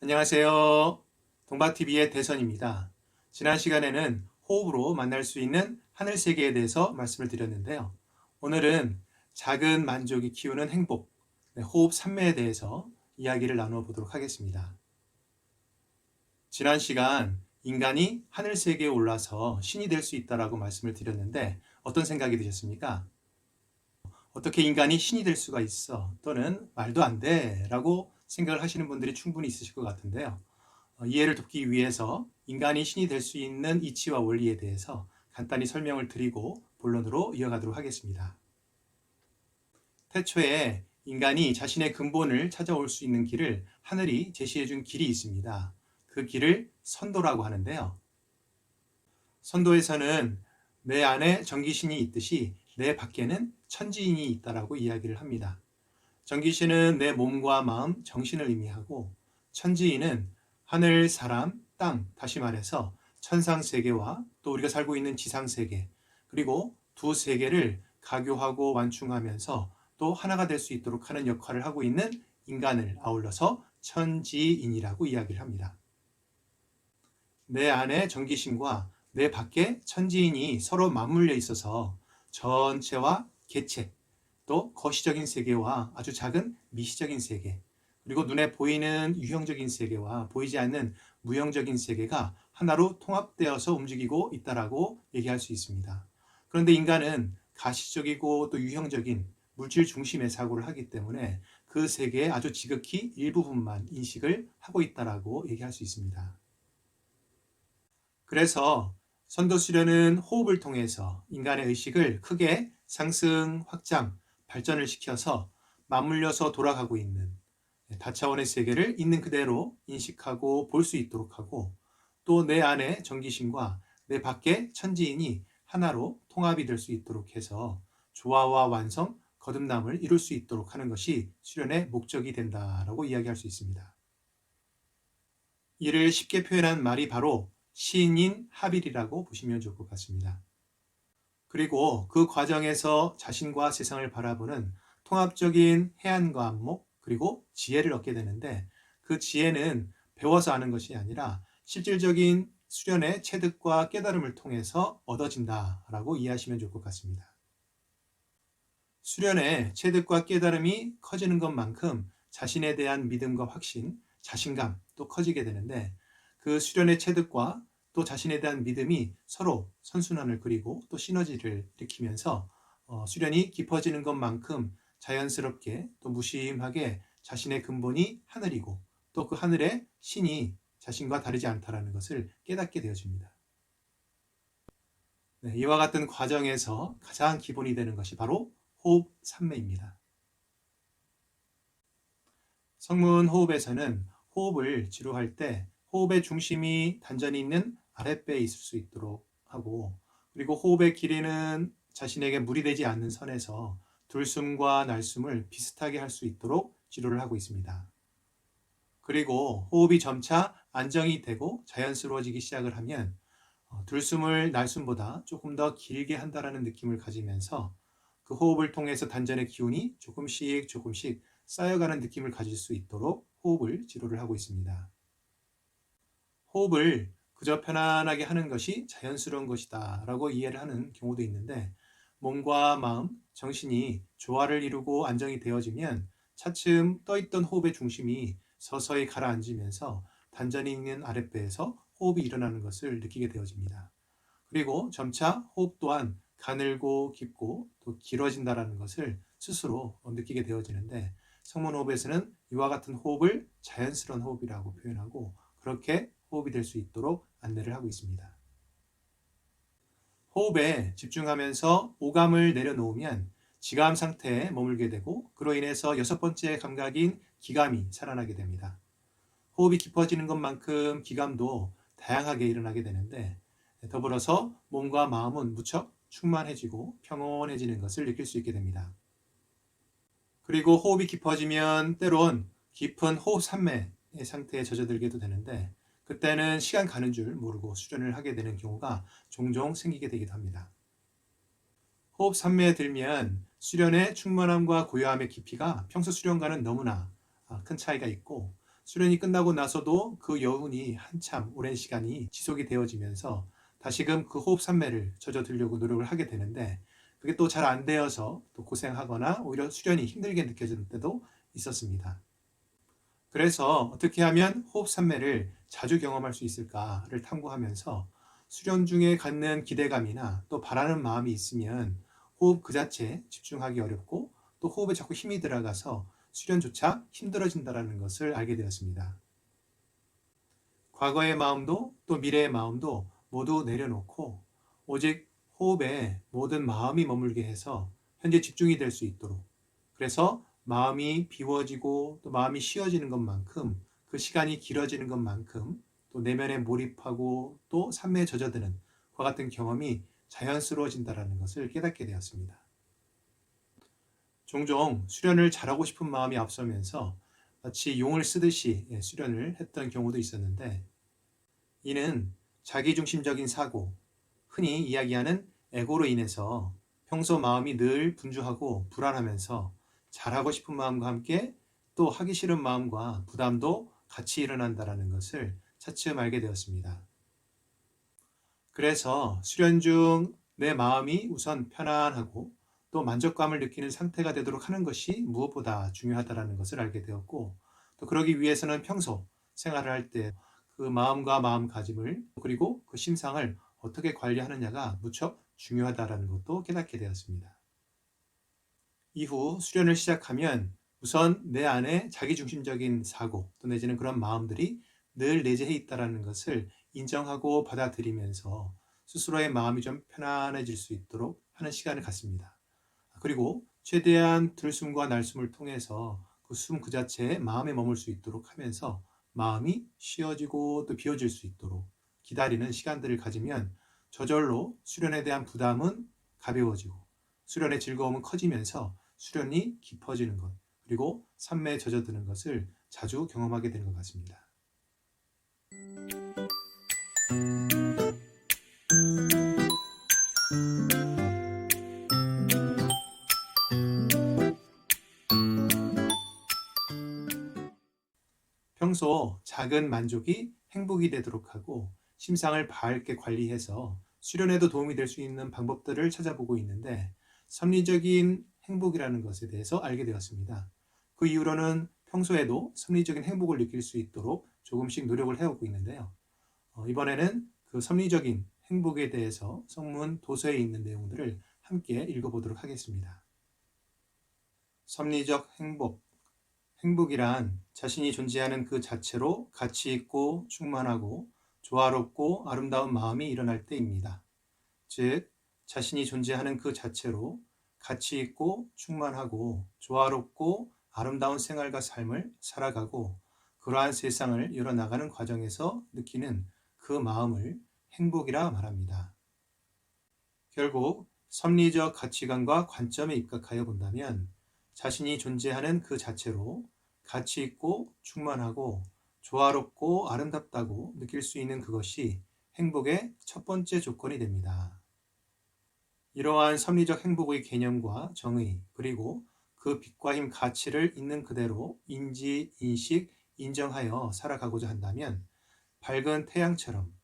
안녕하세요. 동바TV의 대선입니다. 지난 시간에는 호흡으로 만날 수 있는 하늘 세계에 대해서 말씀을 드렸는데요. 오늘은 작은 만족이 키우는 행복, 호흡 삼매에 대해서 이야기를 나누어 보도록 하겠습니다. 지난 시간 인간이 하늘 세계에 올라서 신이 될 수 있다라고 말씀을 드렸는데 어떤 생각이 드셨습니까? 어떻게 인간이 신이 될 수가 있어? 또는 말도 안 돼 라고 생각을 하시는 분들이 충분히 있으실 것 같은데요. 이해를 돕기 위해서 인간이 신이 될 수 있는 이치와 원리에 대해서 간단히 설명을 드리고 본론으로 이어가도록 하겠습니다. 태초에 인간이 자신의 근본을 찾아올 수 있는 길을 하늘이 제시해 준 길이 있습니다. 그 길을 선도라고 하는데요. 선도에서는 내 안에 전기신이 있듯이 내 밖에는 천지인이 있다라고 이야기를 합니다. 전기신은 내 몸과 마음, 정신을 의미하고 천지인은 하늘, 사람, 땅, 다시 말해서 천상세계와 또 우리가 살고 있는 지상세계, 그리고 두 세계를 가교하고 완충하면서 또 하나가 될 수 있도록 하는 역할을 하고 있는 인간을 아울러서 천지인이라고 이야기를 합니다. 내 안에 전기신과 내 밖에 천지인이 서로 맞물려 있어서 전체와 개체, 또 거시적인 세계와 아주 작은 미시적인 세계, 그리고 눈에 보이는 유형적인 세계와 보이지 않는 무형적인 세계가 하나로 통합되어서 움직이고 있다라고 얘기할 수 있습니다. 그런데 인간은 가시적이고 또 유형적인 물질 중심의 사고를 하기 때문에 그 세계의 아주 지극히 일부분만 인식을 하고 있다라고 얘기할 수 있습니다. 그래서 선도 수련은 호흡을 통해서 인간의 의식을 크게 상승, 확장, 발전을 시켜서 맞물려서 돌아가고 있는 다차원의 세계를 있는 그대로 인식하고 볼 수 있도록 하고, 또 내 안에 전기신과 내 밖에 천지인이 하나로 통합이 될 수 있도록 해서 조화와 완성, 거듭남을 이룰 수 있도록 하는 것이 수련의 목적이 된다라고 이야기할 수 있습니다. 이를 쉽게 표현한 말이 바로 시인 하빌이라고 보시면 좋을 것 같습니다. 그리고 그 과정에서 자신과 세상을 바라보는 통합적인 해안과 안목, 그리고 지혜를 얻게 되는데, 그 지혜는 배워서 아는 것이 아니라 실질적인 수련의 체득과 깨달음을 통해서 얻어진다라고 이해하시면 좋을 것 같습니다. 수련의 체득과 깨달음이 커지는 것만큼 자신에 대한 믿음과 확신, 자신감 또 커지게 되는데, 그 수련의 체득과 또 자신에 대한 믿음이 서로 선순환을 그리고 또 시너지를 일으키면서 수련이 깊어지는 것만큼 자연스럽게 또 무심하게 자신의 근본이 하늘이고 또 그 하늘의 신이 자신과 다르지 않다라는 것을 깨닫게 되어집니다. 네, 이와 같은 과정에서 가장 기본이 되는 것이 바로 호흡 삼매입니다. 성문 호흡에서는 호흡을 지루할 때 호흡의 중심이 단전이 있는 아랫배에 있을 수 있도록 하고, 그리고 호흡의 길이는 자신에게 무리되지 않는 선에서 들숨과 날숨을 비슷하게 할 수 있도록 지도를 하고 있습니다. 그리고 호흡이 점차 안정이 되고 자연스러워지기 시작을 하면 들숨을 날숨보다 조금 더 길게 한다라는 느낌을 가지면서 그 호흡을 통해서 단전의 기운이 조금씩 쌓여가는 느낌을 가질 수 있도록 호흡을 지도를 하고 있습니다. 호흡을 그저 편안하게 하는 것이 자연스러운 것이다 라고 이해를 하는 경우도 있는데, 몸과 마음, 정신이 조화를 이루고 안정이 되어지면 차츰 떠있던 호흡의 중심이 서서히 가라앉으면서 단전이 있는 아랫배에서 호흡이 일어나는 것을 느끼게 되어집니다. 그리고 점차 호흡 또한 가늘고 깊고 또 길어진다는 것을 스스로 느끼게 되어지는데, 성문호흡에서는 이와 같은 호흡을 자연스러운 호흡이라고 표현하고 그렇게 호흡이 될 수 있도록 안내를 하고 있습니다. 호흡에 집중하면서 오감을 내려놓으면 지감 상태에 머물게 되고, 그로 인해서 여섯 번째 감각인 기감이 살아나게 됩니다. 호흡이 깊어지는 것만큼 기감도 다양하게 일어나게 되는데, 더불어서 몸과 마음은 무척 충만해지고 평온해지는 것을 느낄 수 있게 됩니다. 그리고 호흡이 깊어지면 때론 깊은 호흡 산매의 상태에 젖어들게도 되는데, 그때는 시간 가는 줄 모르고 수련을 하게 되는 경우가 종종 생기게 되기도 합니다. 호흡 산매에 들면 수련의 충만함과 고요함의 깊이가 평소 수련과는 너무나 큰 차이가 있고, 수련이 끝나고 나서도 그 여운이 한참 오랜 시간이 지속이 되어지면서 다시금 그 호흡 산매를 젖어들려고 노력을 하게 되는데 그게 또 잘 안 되어서 또 고생하거나 오히려 수련이 힘들게 느껴지는 때도 있었습니다. 그래서 어떻게 하면 호흡 산매를 자주 경험할 수 있을까를 탐구하면서 수련 중에 갖는 기대감이나 또 바라는 마음이 있으면 호흡 그 자체에 집중하기 어렵고 또 호흡에 자꾸 힘이 들어가서 수련조차 힘들어진다는 것을 알게 되었습니다. 과거의 마음도 또 미래의 마음도 모두 내려놓고 오직 호흡에 모든 마음이 머물게 해서 현재 집중이 될 수 있도록, 그래서 마음이 비워지고 또 마음이 쉬어지는 것만큼, 그 시간이 길어지는 것만큼 또 내면에 몰입하고 또 산매에 젖어드는 그와 같은 경험이 자연스러워진다는 것을 깨닫게 되었습니다. 종종 수련을 잘하고 싶은 마음이 앞서면서 마치 용을 쓰듯이 수련을 했던 경우도 있었는데, 이는 자기중심적인 사고, 흔히 이야기하는 에고로 인해서 평소 마음이 늘 분주하고 불안하면서 잘하고 싶은 마음과 함께 또 하기 싫은 마음과 부담도 같이 일어난다는 것을 차츰 알게 되었습니다. 그래서 수련 중 내 마음이 우선 편안하고 또 만족감을 느끼는 상태가 되도록 하는 것이 무엇보다 중요하다는 것을 알게 되었고, 또 그러기 위해서는 평소 생활을 할 때 그 마음과 마음가짐을 그리고 그 심상을 어떻게 관리하느냐가 무척 중요하다는 것도 깨닫게 되었습니다. 이후 수련을 시작하면 우선 내 안에 자기중심적인 사고 또 내지는 그런 마음들이 늘 내재해 있다는 것을 인정하고 받아들이면서 스스로의 마음이 좀 편안해질 수 있도록 하는 시간을 갖습니다. 그리고 최대한 들숨과 날숨을 통해서 그 숨 그 자체에 마음에 머물 수 있도록 하면서 마음이 쉬어지고 또 비워질 수 있도록 기다리는 시간들을 가지면 저절로 수련에 대한 부담은 가벼워지고 수련의 즐거움은 커지면서 수련이 깊어지는 것, 그리고 산매에 젖어드는 것을 자주 경험하게 되는 것 같습니다. 평소 작은 만족이 행복이 되도록 하고 심상을 밝게 관리해서 수련에도 도움이 될 수 있는 방법들을 찾아보고 있는데, 섭리적인 행복이라는 것에 대해서 알게 되었습니다. 그 이후로는 평소에도 섭리적인 행복을 느낄 수 있도록 조금씩 노력을 해오고 있는데요. 이번에는 그 섭리적인 행복에 대해서 성문 도서에 있는 내용들을 함께 읽어보도록 하겠습니다. 섭리적 행복. 행복이란 자신이 존재하는 그 자체로 가치 있고 충만하고 조화롭고 아름다운 마음이 일어날 때입니다. 즉, 자신이 존재하는 그 자체로 가치 있고 충만하고 조화롭고 아름다운 생활과 삶을 살아가고 그러한 세상을 열어나가는 과정에서 느끼는 그 마음을 행복이라 말합니다. 결국 섭리적 가치관과 관점에 입각하여 본다면 자신이 존재하는 그 자체로 가치 있고 충만하고 조화롭고 아름답다고 느낄 수 있는 그것이 행복의 첫 번째 조건이 됩니다. 이러한 섭리적 행복의 개념과 정의, 그리고 그 빛과 힘 가치를 있는 그대로 인지, 인식, 인정하여 살아가고자 한다면 밝은 태양처럼,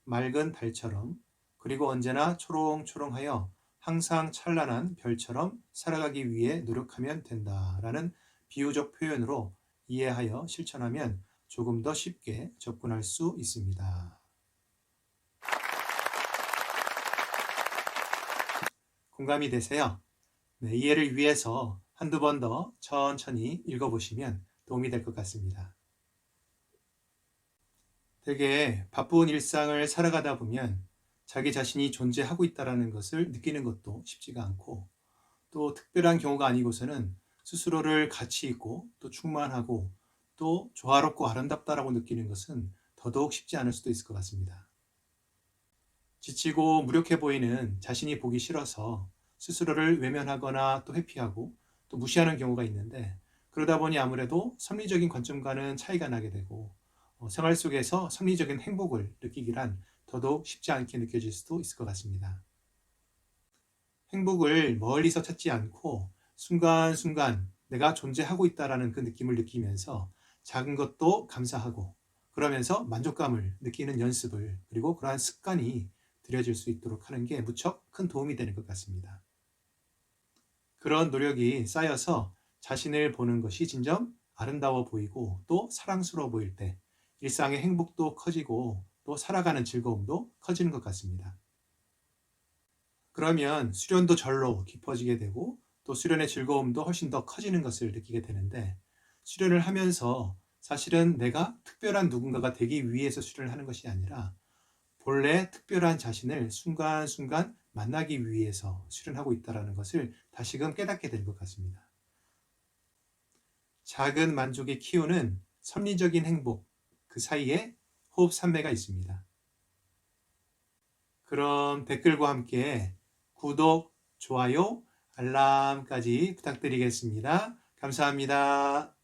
맑은 달처럼, 그리고 언제나 초롱초롱하여 항상 찬란한 별처럼 살아가기 위해 노력하면 된다라는 비유적 표현으로 이해하여 실천하면 조금 더 쉽게 접근할 수 있습니다. 공감이 되세요? 네, 이해를 위해서 한두 번 더 천천히 읽어보시면 도움이 될 것 같습니다. 되게 바쁜 일상을 살아가다 보면 자기 자신이 존재하고 있다는 것을 느끼는 것도 쉽지가 않고, 또 특별한 경우가 아니고서는 스스로를 가치 있고 또 충만하고 또 조화롭고 아름답다라고 느끼는 것은 더더욱 쉽지 않을 수도 있을 것 같습니다. 지치고 무력해 보이는 자신이 보기 싫어서 스스로를 외면하거나 또 회피하고 또 무시하는 경우가 있는데, 그러다 보니 아무래도 섭리적인 관점과는 차이가 나게 되고 생활 속에서 섭리적인 행복을 느끼기란 더더욱 쉽지 않게 느껴질 수도 있을 것 같습니다. 행복을 멀리서 찾지 않고 순간순간 내가 존재하고 있다는 그 느낌을 느끼면서 작은 것도 감사하고 그러면서 만족감을 느끼는 연습을 그리고 그러한 습관이 들여질 수 있도록 하는 게 무척 큰 도움이 되는 것 같습니다. 그런 노력이 쌓여서 자신을 보는 것이 진정 아름다워 보이고 또 사랑스러워 보일 때 일상의 행복도 커지고 또 살아가는 즐거움도 커지는 것 같습니다. 그러면 수련도 절로 깊어지게 되고 또 수련의 즐거움도 훨씬 더 커지는 것을 느끼게 되는데 수련을 하면서 사실은 내가 특별한 누군가가 되기 위해서 수련을 하는 것이 아니라 본래 특별한 자신을 순간순간 만나기 위해서 수련하고 있다는 것을 다시금 깨닫게 된 것 같습니다. 작은 만족이 키우는 섭리적인 행복, 그 사이에 호흡 산매가 있습니다. 그럼 댓글과 함께 구독, 좋아요, 알람까지 부탁드리겠습니다. 감사합니다.